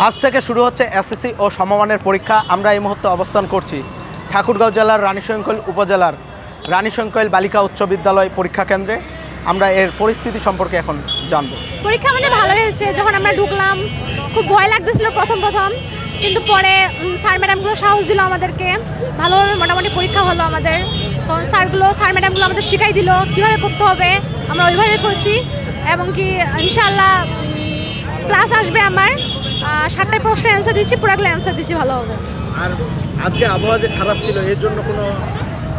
আজ থেকে শুরু হচ্ছে এসএসসি ও সমমানের পরীক্ষা। আমরা এই মুহূর্তে অবস্থান করছি ঠাকুরগাঁও জেলার রানীশংকৈল উপজেলার রানীশংকৈল বালিকা উচ্চ বিদ্যালয় পরীক্ষা কেন্দ্রে। আমরা এর পরিস্থিতি সম্পর্কে এখন জানব। পরীক্ষা আমাদের ভালো হয়েছে। যখন আমরা ঢুকলাম খুব ভয় লাগতেছিল প্রথম কিন্তু পরে স্যার ম্যাডামগুলো সাহস দিল আমাদেরকে, ভালোভাবে মোটামুটি পরীক্ষা হলো আমাদের। তখন স্যার ম্যাডামগুলো আমাদের শিখাই দিল কীভাবে করতে হবে, আমরা ওইভাবে করছি। এবং কি ইনশাআল্লাহ ক্লাস আসবে আমার 7টায় প্রশ্ন অ্যান্সার দিচ্ছি, পুরাগুলো অ্যান্সার দিচ্ছি ভালোভাবে। আর আজকে আবহাওয়া যে খারাপ ছিল এর জন্য কোনো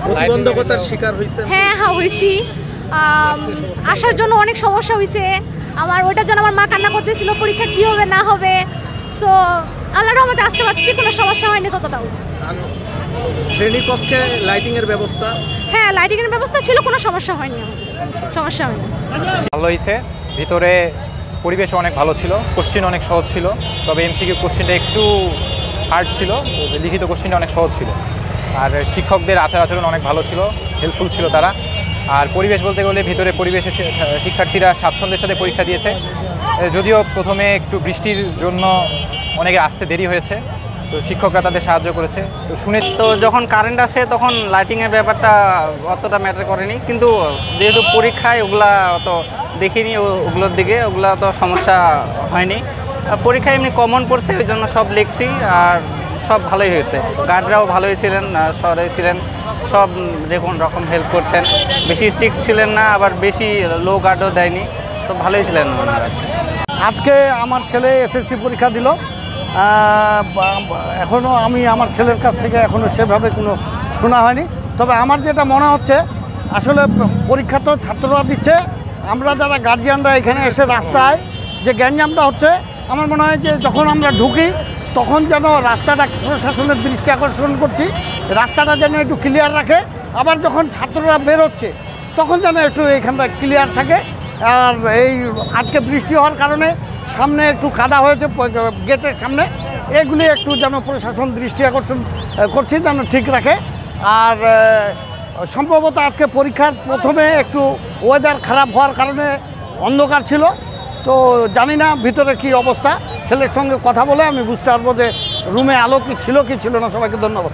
প্রতিবন্ধকতার শিকার হয়েছে? হ্যাঁ হয়েছি। আসার জন্য অনেক সমস্যা হয়েছে আমার, ওইটার জন্য আমার মা কান্না করতেছিল পরীক্ষা কী হবে না হবে। সো আল্লাহর রহমতে আসতে পারছি, কোনো সমস্যা হয়নি ততটাও। শ্রেণীকক্ষে লাইটিংয়ের ব্যবস্থা? হ্যাঁ লাইটিংয়ের ব্যবস্থা ছিল, কোনো সমস্যা হয়নি, সমস্যা হয়নি। ভালো হয়েছে। ভিতরে পরিবেশ অনেক ভালো ছিল, কোশ্চেন অনেক সহজ ছিল, তবে এমসিকিউ কোশ্চেনটা একটু হার্ড ছিল, লিখিত কোশ্চেনটা অনেক সহজ ছিল। আর শিক্ষকদের আচার আচরণ অনেক ভালো ছিল, হেল্পফুল ছিল তারা। আর পরিবেশ বলতে গেলে ভিতরে পরিবেশে শিক্ষার্থীরা স্বাচ্ছন্দ্যের সাথে পরীক্ষা দিয়েছে। যদিও প্রথমে একটু বৃষ্টির জন্য অনেকে আসতে দেরি হয়েছে, তো শিক্ষকরা তাদের সাহায্য করেছে। তো শুনে তো যখন কারেন্ট আসে তখন লাইটিংয়ের ব্যাপারটা অতটা ম্যাটার করেনি, কিন্তু যেহেতু পরীক্ষায় ওগুলা অত দেখিনি, ওগুলোর দিকে ওগুলা তো সমস্যা হয়নি। পরীক্ষায় এমনি কমন পড়ছে, ওই জন্য সব লিখছি আর সব ভালোই হয়েছে। গার্ডরাও ভালোই ছিলেন, সরাই ছিলেন, সব দেখুন রকম হেল্প করছেন। বেশি স্ট্রিক্ট ছিলেন না, আবার বেশি লো গার্ডও দেয়নি, তো ভালোই ছিলেন ওনারা। আজকে আমার ছেলে এসএসসি পরীক্ষা দিল। এখনও আমি আমার ছেলের কাছ থেকে এখনও সেভাবে কোনো শোনা হয়নি, তবে আমার যেটা মনে হচ্ছে আসলে পরীক্ষা তো ছাত্ররা দিচ্ছে, আমরা যারা গার্জিয়ানরা এখানে এসে রাস্তায় যে গ্যাঞ্জামটা হচ্ছে, আমার মনে হয় যে যখন আমরা ঢুকি তখন যেন রাস্তাটা প্রশাসনের দৃষ্টি আকর্ষণ করছি, রাস্তাটা যেন একটু ক্লিয়ার রাখে। আবার যখন ছাত্ররা বেরোচ্ছে তখন যেন একটু এখানটা ক্লিয়ার থাকে। আর এই আজকে বৃষ্টি হওয়ার কারণে সামনে একটু কাদা হয়েছে গেটের সামনে, এগুলি একটু যেন প্রশাসন দৃষ্টি আকর্ষণ করছি যেন ঠিক রাখে। আর সম্ভবত আজকে পরীক্ষার প্রথমে একটু ওয়েদার খারাপ হওয়ার কারণে অন্ধকার ছিল, তো জানি না ভিতরে কি অবস্থা। ছেলের সঙ্গে কথা বলে আমি বুঝতে পারবো যে রুমে আলো কি ছিল না। সবাইকে ধন্যবাদ।